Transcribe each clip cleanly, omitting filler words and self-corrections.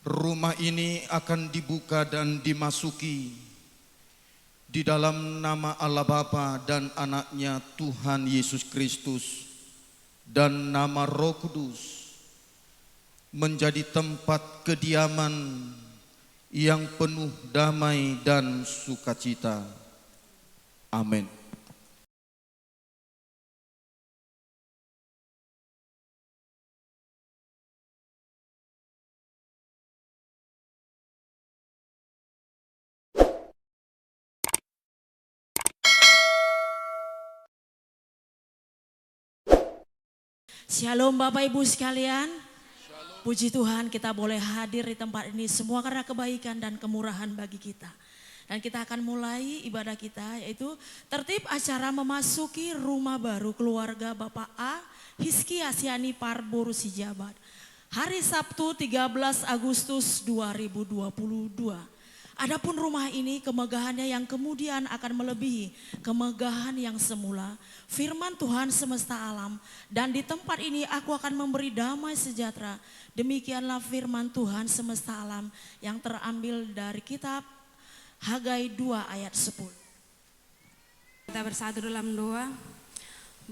Rumah ini akan dibuka dan dimasuki di dalam nama Allah Bapa dan Anaknya Tuhan Yesus Kristus dan nama Roh Kudus, menjadi tempat kediaman yang penuh damai dan sukacita. Amin. Shalom Bapak Ibu sekalian. Puji Tuhan kita boleh hadir di tempat ini semua karena kebaikan dan kemurahan bagi kita. Dan kita akan mulai ibadah kita yaitu tertib acara memasuki rumah baru keluarga Bapak A. Hizkia Sianipar Boru Sijabat. Hari Sabtu 13 Agustus 2022. Adapun rumah ini kemegahannya yang kemudian akan melebihi kemegahan yang semula. Firman Tuhan semesta alam, dan di tempat ini aku akan memberi damai sejahtera. Demikianlah firman Tuhan semesta alam yang terambil dari kitab Hagai 2 ayat 10. Kita bersatu dalam doa.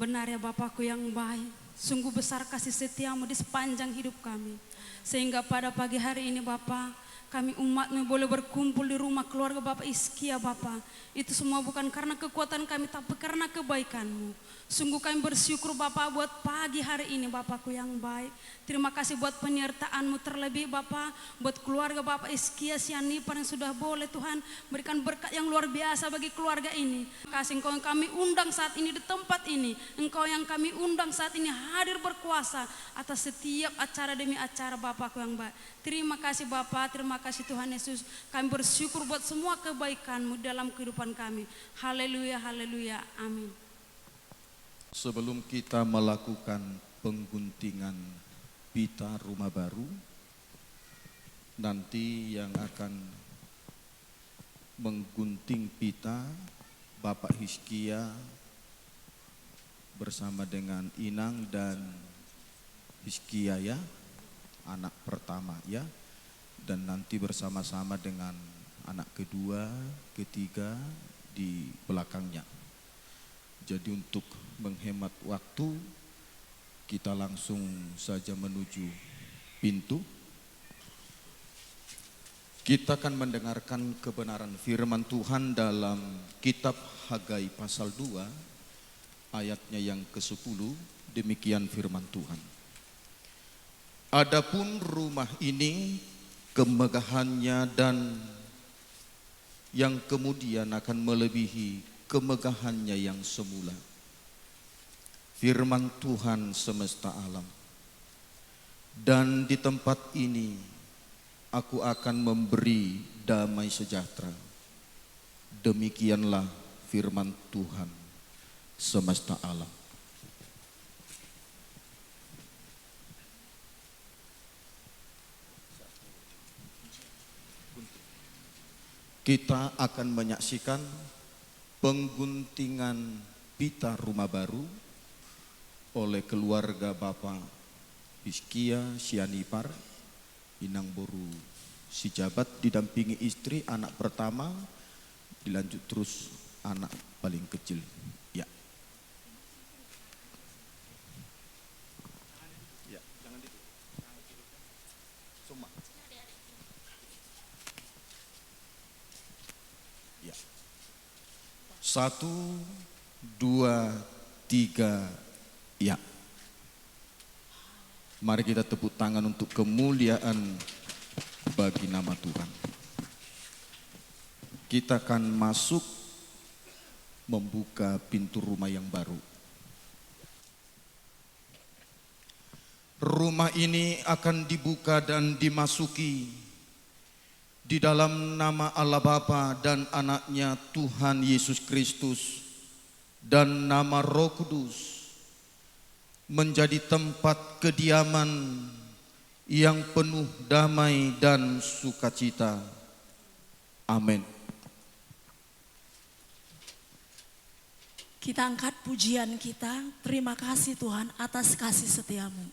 Benar ya Bapakku yang baik, sungguh besar kasih setiamu di sepanjang hidup kami. Sehingga pada pagi hari ini Bapak, kami umatmu boleh berkumpul di rumah keluarga Bapak Hizkia Bapak. Itu semua bukan karena kekuatan kami tapi karena kebaikanmu. Sungguh kami bersyukur Bapak buat pagi hari ini Bapakku yang baik. Terima kasih buat penyertaanmu terlebih Bapak. Buat keluarga Bapak Hizkia Sianipar yang sudah boleh Tuhan berikan berkat yang luar biasa bagi keluarga ini. Terima kasih Engkau yang kami undang saat ini di tempat ini. Engkau yang kami undang saat ini hadir berkuasa atas setiap acara demi acara Bapakku yang baik. Terima kasih Bapak, terima kasih Tuhan Yesus. Kami bersyukur buat semua kebaikan-Mu dalam kehidupan kami. Haleluya, haleluya, amin. Sebelum kita melakukan pengguntingan pita rumah baru, nanti yang akan menggunting pita Bapak Hizkia bersama dengan Inang dan Hizkia ya, anak pertama ya, dan nanti bersama-sama dengan anak kedua, ketiga di belakangnya. Jadi untuk menghemat waktu, kita langsung saja menuju pintu. Kita akan mendengarkan kebenaran firman Tuhan dalam kitab Hagai pasal 2, ayatnya yang ke-10, demikian firman Tuhan. Adapun rumah ini kemegahannya dan yang kemudian akan melebihi kemegahannya yang semula. Firman Tuhan semesta alam. Dan di tempat ini aku akan memberi damai sejahtera. Demikianlah firman Tuhan semesta alam. Kita akan menyaksikan pengguntingan pita rumah baru oleh keluarga Bapak Hizkia Sianipar, Inang Boru Sijabat, didampingi istri, anak pertama, dilanjut terus anak paling kecil. Ya. Ya, jangan itu. Semua. Ya. 1, 2, 3, ya. Mari kita tepuk tangan untuk kemuliaan bagi nama Tuhan. Kita akan masuk membuka pintu rumah yang baru. Rumah ini akan dibuka dan dimasuki di dalam nama Allah Bapa dan Anaknya Tuhan Yesus Kristus dan nama Roh Kudus, menjadi tempat kediaman yang penuh damai dan sukacita. Amin. Kita angkat pujian kita. Terima kasih Tuhan atas kasih setiamu.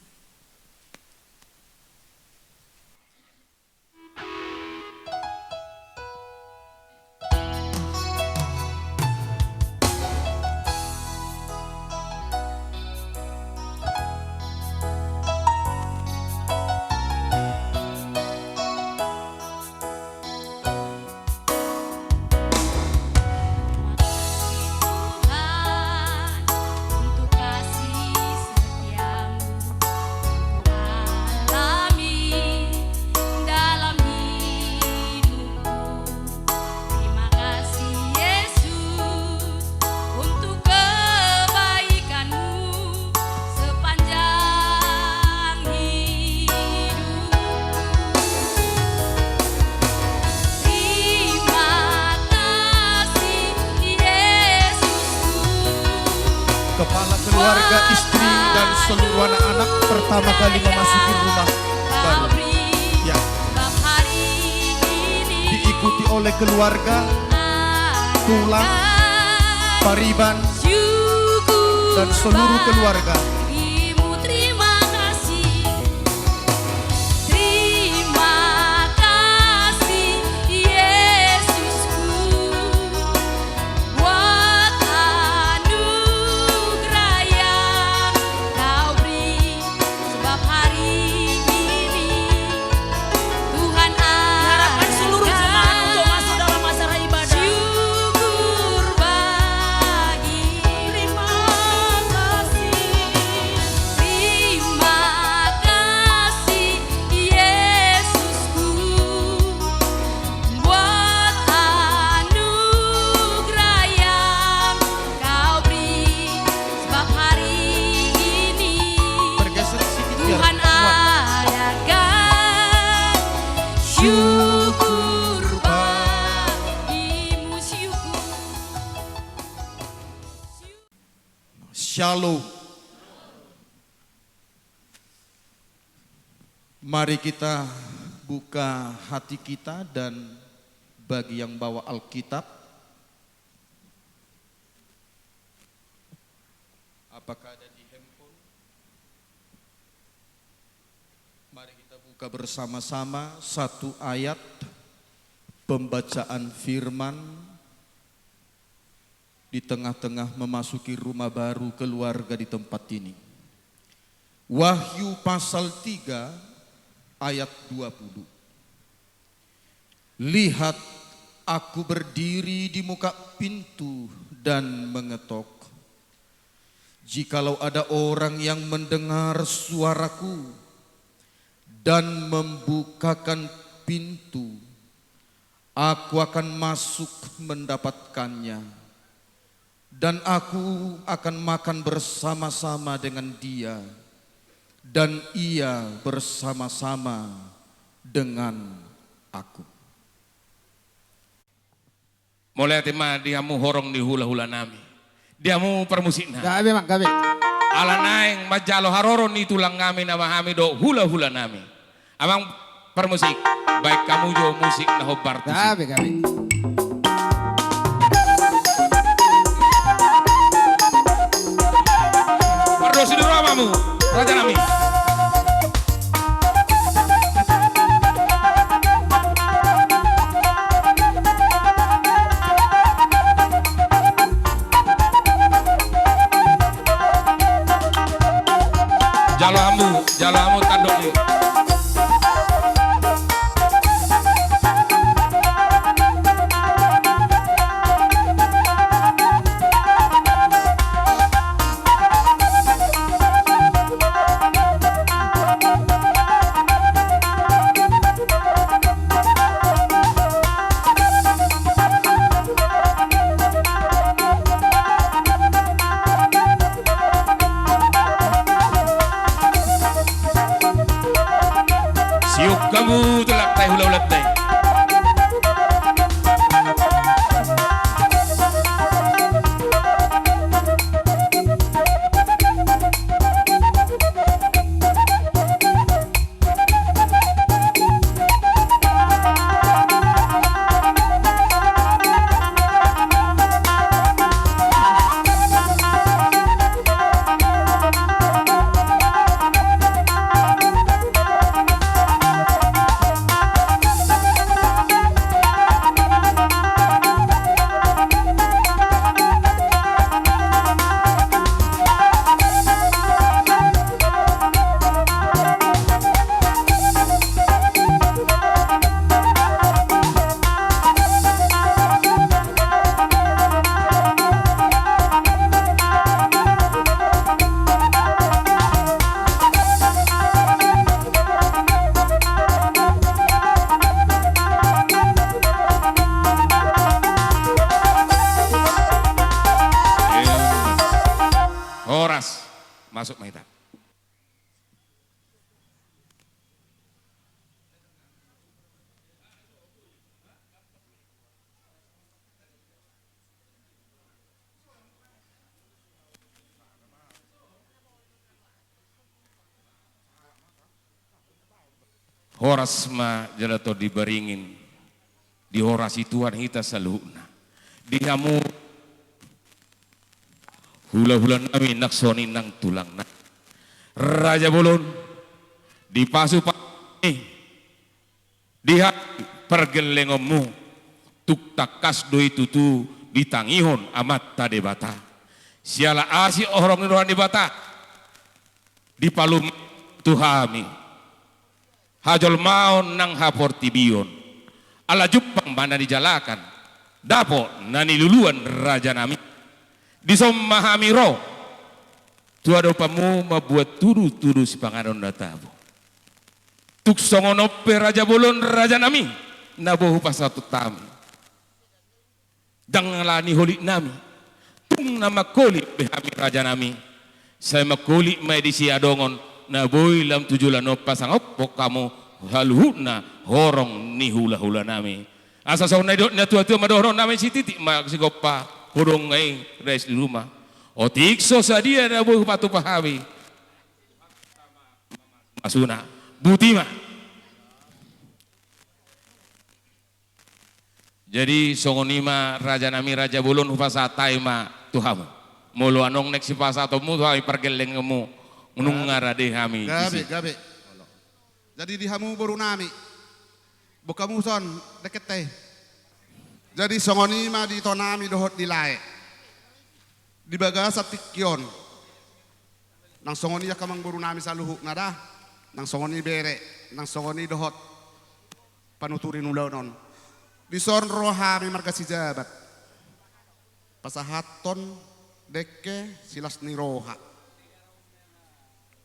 seluruh anak-anak pertama kali memasuki rumah baru. Ya. Diikuti oleh keluarga, tulang, pariban, dan seluruh keluarga. Shalom. Mari kita buka hati kita, dan bagi yang bawa Alkitab, apakah ada di handphone? Mari kita buka bersama-sama satu ayat pembacaan firman di tengah-tengah memasuki rumah baru keluarga di tempat ini. Wahyu pasal 3 ayat 20. Lihat, aku berdiri di muka pintu dan mengetok. Jikalau ada orang yang mendengar suaraku dan membukakan pintu, aku akan masuk mendapatkannya. Dan aku akan makan bersama-sama dengan dia, dan ia bersama-sama dengan aku. Mulai tema diamu horong di hula-hula nami. Diamu permusikna. Gabe mak gabe. Ala naeng majalo haroron ni tulang kami nama kami do hula-hula nami. Amang permusik. Baik kamu jo musik na hobar tu. Gabe gabe. Perdosi dulu amamu. Raja nami. Jalamu tanduk ni. Siuk kamu tulak tay hula-hula tay. horas ma jalato dibaringin di horas Tuhan kita saluhna dihamu hula-hula nami naksoni nang tulang na Raja Bolon di pasu dihat pergelengommu tuk takas doi tutu ditangihon amat tade bata siala asi orang rohan di bata di palum tuhami hajol maon nang hapor tibion ala jupang mana dijalakan dapo nani luluan raja nami disomahami roh tuado pamu mabuat tudu-tudu si panganon databo tuk songonope Raja Bolon raja nami nabohu pasatu tami dangalani holik nami tung nama kolik behami raja nami saya makolik may di siya dongon na boy lam tujulan no pasang oppo kamu haluhuna horong ni hula-hula nami asa sa unay na tua-tua madorong namin si titik magsigopa hurong ngay res di rumah o tikso sa dia na boy patu pahawi masuna butima jadi songonima raja nami Raja Bolon hupasatay ma tuhamu mulu anong nek si pasato mu tuhay pergeleng mu nungara deh kami gabi jadi dihamu baru nami bukamu son deket teh jadi songonima di tonami dohot dilai di bagasa tikyon nang songoni ya kamang baru nami saluhuk nada nang songoni bere nang songoni dohot panuturin ulaw non di son rohami marga si jabat pasahaton dekke silas ni roha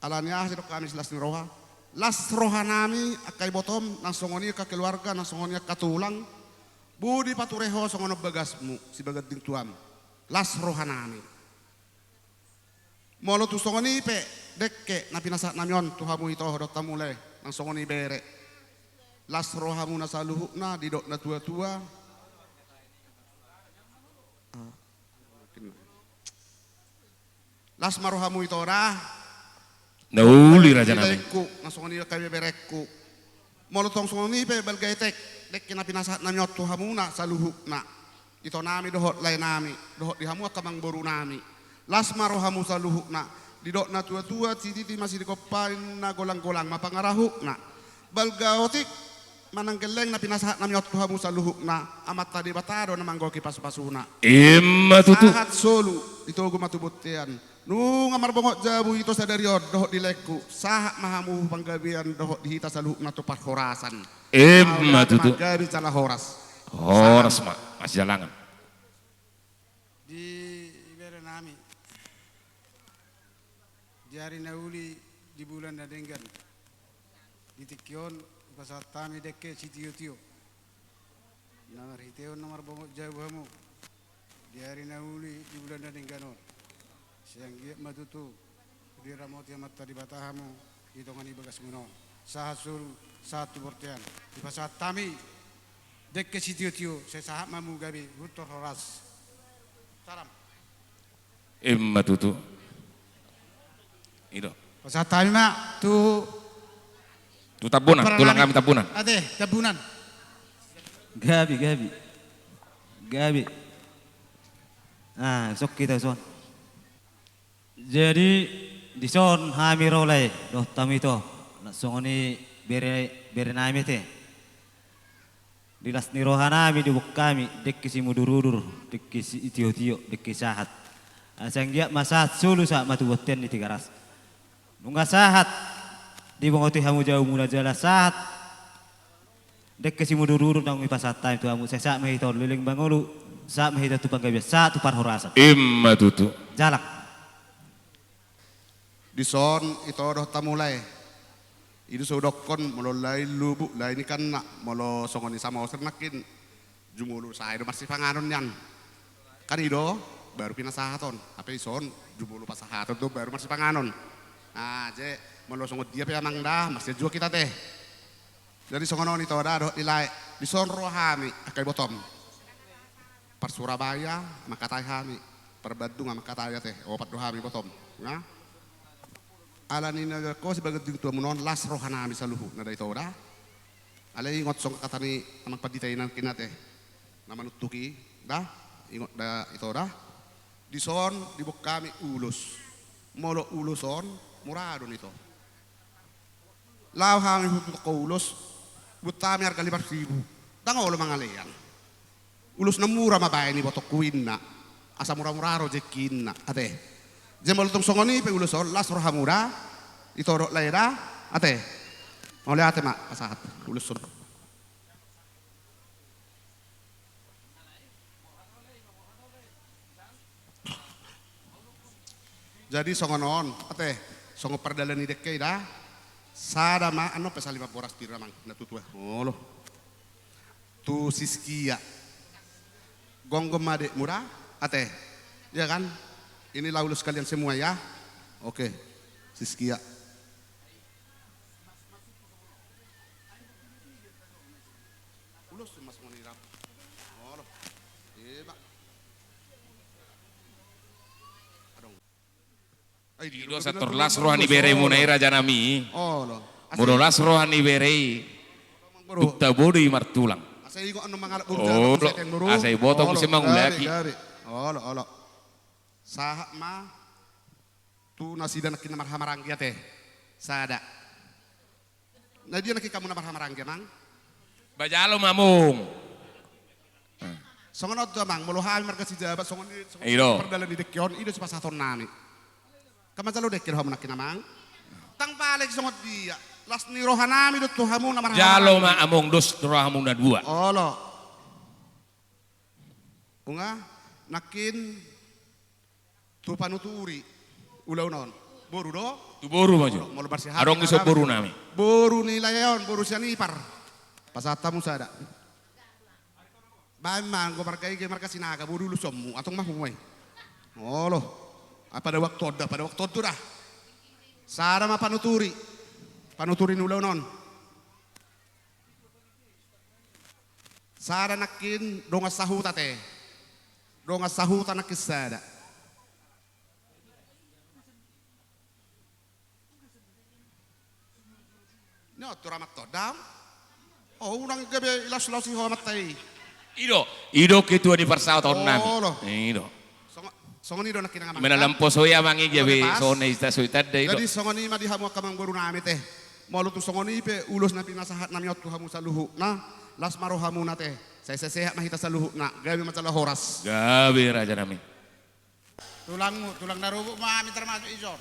alanya sidok kami silas ni roha las roha nami akai botom nang songoni ka keluarga nang songoni ka tulang budi patureho songono bagasmu si bagading tuam las roha nami molo tu songoni pe dekke na pinasa namyon tuhamu ito hodot tamule nang songoni bere las rohamu nasaluhukna didok na tua-tua las marohamu ito ora nauli raja nami nang songoni kami berekku molo tong songoni pe balgaitek dekke na pinasa namyon tuhamuna saluhukna ito nami dohot lay nami dohot dihamu akamang boru nami las marohamu saluhukna didok na tua-tua titi masih dikopain na golang-golang mapangarahukna balgaotik mananggeleng na pinasahat nami tuhamu saluhukna amat tadi batado na manggo kipas pasuna emma tutu sahat solu itogo matubutian nung amar bongok jabu ito sadariod dohot dileku sahat mahamu panggabian dohot dihita saluhukna tupat horasan emma tutu gabi cala horas ma masih jalangan di ibere nami di hari nauli di bulan Nadenggan di Tikyon pasat tami dekke sitio-tio nomor hiteo nomor bongok jawamu di hari nauli di bulan Nadenggan siang giat matutu di ramoti amat tadi batahamu di tongani bagas muno sahasul satu portian di pasat tami dekke sitio-tio saya sahab mamu gabi hutor horas salam emma tutu itu pasat tami mak tu tabunan tulang kami tabunan ade tabunan Gabi. Ah, sok kita son. Jadi di son hami rolai doh tami to. Nak songoni bere nami te. Di las ni rohanami di buk kami dekki si mudurudur, dekki si itio-tio, dekki sahat. Asang dia masahat sulu sa matu boten di tiga ras. Nungga sahat di bongoti hamu jauh mula jala sahat. Dek kasi mudururun nang ipasatay itu amu saya mahito liling bangulu sa mahito tu panggabias sa tu parhorasan emma tutu jalak di son ito doh tamulay itu sudokon molo lay lubu lay ni kan na molo songoni sama nakin jumulu sa itu masih panganon yan kan ido baru pinasahaton apa ison jumulu pasahaton tuh baru masih panganon nah je molo songot dia pe amang dah masih juga kita teh jadi songonon itu ada doh nilai di son rohami akai botom par Surabaya makatai hami per Bandung makatai teh opat dohami botom nah ala ni naga ko sebagai tua munon las rohana mi saluhu nada itu ora Alay ingot song katani amang paditainan kinate. Namanutuki, dah, ingot da ito dah. Dison dibuk kami ulus. Molo uluson murado nito. Law hangin hutuk ko ulus. Butami harga 5,000. Tangolo mga leyan. Ulus na mura mabay ni botok kuin na. Asa mura-muraro jekin na. Ate. Jemol tong songoni pe uluson las roha mura. Itoro laira. Ate. Oleh ate mak pasahat uluson. Jadi songonon, ate, songo perdalan ni dekke dah. Sada ma ano pesa 5 boras tira mang natutua. Oh loh. Tu siskia. Gonggom made murah, ate. Ya kan? Ini laulus kalian semua ya. Oke. Siskia. Ulus mas monirap. Oh loh. Iya, Ido satorlas rohani berei munai raja nami. Oh loh. Murolas rohani berei. Tukta bodi martulang. Asai ko ano mga Oh, asai boto ko si mangulaki. Oh lo. Saha ma tu nasida nakin marhamaranggi ate. Sada. Na dia nakin kamu marhamaranggi mang. Bajalo mamung. Songonot to mang muluhan marga si jabat songon Ido. perdalan di dekyon ido si pasaton nami. Kaman salo dekir ho nakin namang. Tang paleg songot dia. Las ni rohanami do tuhamu na marhamaranggi. Jalo ma among dos rohamung na dua. Oh lo. Unga nakin tu panuturi ulaw non. Boru do. Tu boru maju. Mau lebar sihat. Arong iso boru nami. Boru nilai yon, boru sian ipar. Pasata musa ada. Bamang go markai ge marka sinaga boru lu somu atong mah muai. Oh loh. Pada waktu itu dah. Sara ma panuturi. Panuturi nulaw non. Sara nakin dongas sahuta te. Dongas sahuta nakisada. No, turamat to dam. Oh, unang gabi ilas-ilas si homat tay. Ido ketua di persao tahun nami. Oh loh. Ido. Songon ido nakin nga Menalampo soya mangi jabe sone ista suitad de ido. Jadi songoni ma dihamu kamang baru nami teh. Mau lutu songoni pe ulus na pinasahat nami ottu hamu saluhu na las maro hamu na teh. Saya sehat mahita saluhu na gabi masalah horas. Gabe raja nami. Tulang narubo mami termasuk ijon.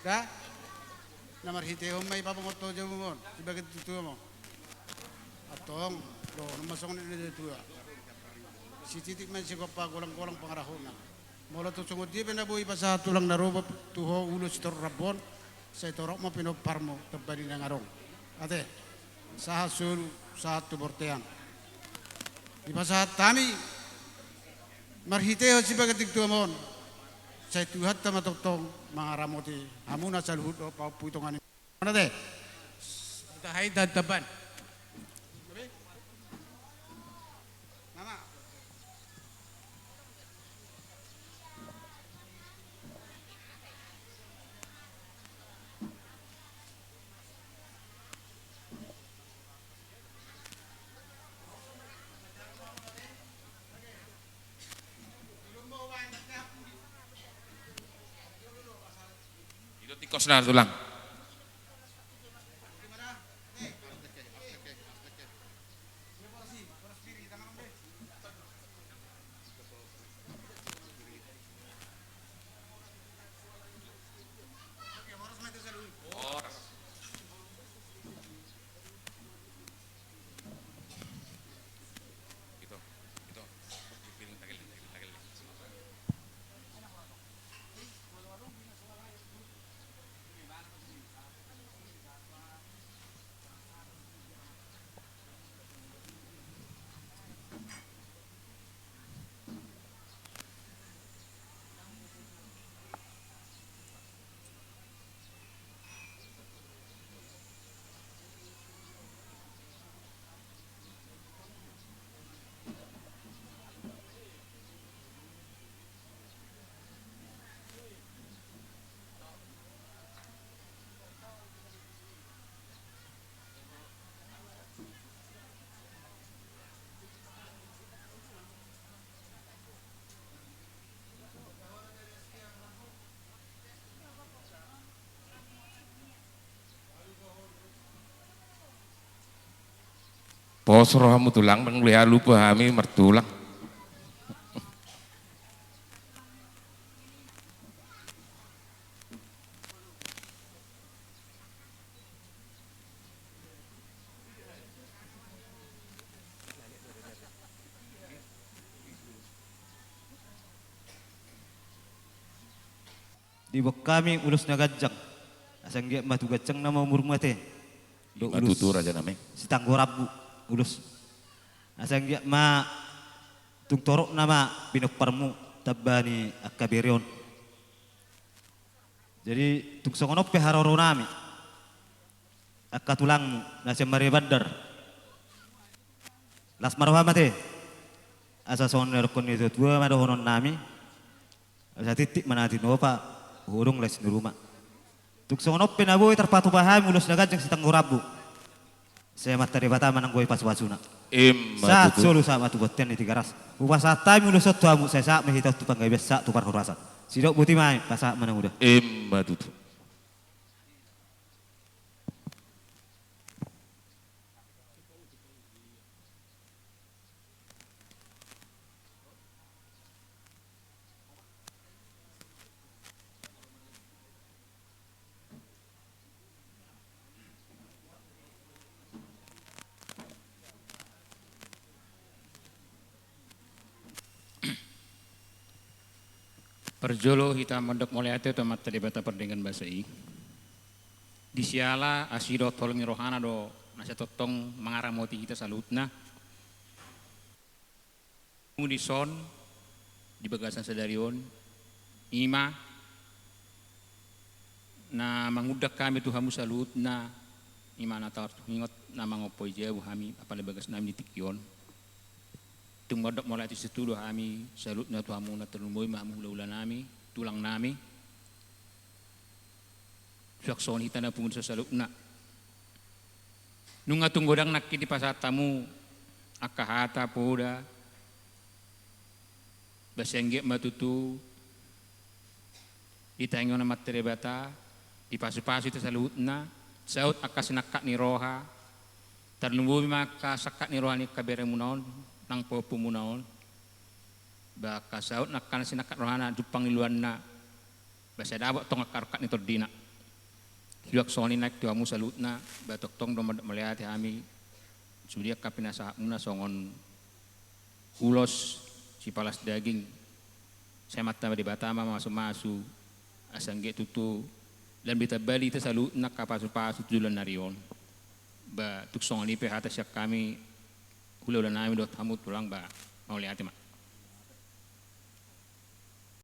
Dah? Namar hitehom may papangot to jamo mo. Sebagai tutu mo. Atong do namasong ni dito. Si titik man si kopa golang-golang pangarahon na. Mula to sungod di benabuhi pa sa tulang narubo tuho ulo si tor rabon. Sa itorok mo pinopar mo tabani ng arong. Ate, sa hasul sa tubortean. Di pa sa tami marhiteho si bagat tigtuamon. Sa tuhat ta matotong mga ramoti hamuna sa luhod o paupuitongan. Ano te? Tahay dadaban. Mama. Ido tikos na tulang. Posro hamu tulang nang liha lupa hami mertulang. Di bok kami ulus na gajang. Asang dia matu gajang nama umur mate. Do ulus Matutur aja namanya. si tanggorabu ulus. Asang dia ma tung torok nama binokparmu tabani akaberion. Jadi tung songonop pe haroro nami. Akatulangmu nasi mari bandar. Las marwa mate. Asa soner kon itu tua mado honon nami. Asa titik manati nopa. Hurung les di rumah. Tuk songonop penaboy terpatu paham ulus nagajang si tanggurabu. Saya materi bata manang goy pas wasuna. Saat Matutur. solo sama tu boten di tiga ras. Upasa time ulus tu amu saya sak mehita tu panggai biasa tu par horasa. Sidok buti mai pasak manang udah. Matutur. Perjolo hita mondok mulai ate to mata debata perdengan bahasa i. Di siala asido tolongi rohana do nasa totong mangaramoti kita salutna. Mudison di bagasan sedarion ima na mangudak kami tuhamu salutna ima na tar ingot na mangopoi jauh kami apalagi bagas nami di tikyon. Tumodok mulai di situ doa kami salutna tuhamu na terlumboy mahamu ulah nami tulang nami sakson hita na pungun sa salutna nunga tunggodang nakki di pasatamu akahata poda basengge matutu ditengyo na materi bata di pasu-pasu itu salutna saut akas nakak ni roha terlumboy maka sakak ni roha ni kabere munaon nang popo munaon baka saut nakkan sinakat rohana jupang iluan na basa dawak tong akarkat ni tordina siwak soni naik tuamu salutna batok tong domad melihat kami sudia kapinasa muna songon ulos si palas daging saya mata di batama masu asangge tutu dan bita bali itu salutna kapasu-pasu tujulan narion ba tuk songon ipe hata siak kami hula nami dot hamut pulang ba mau lihat mak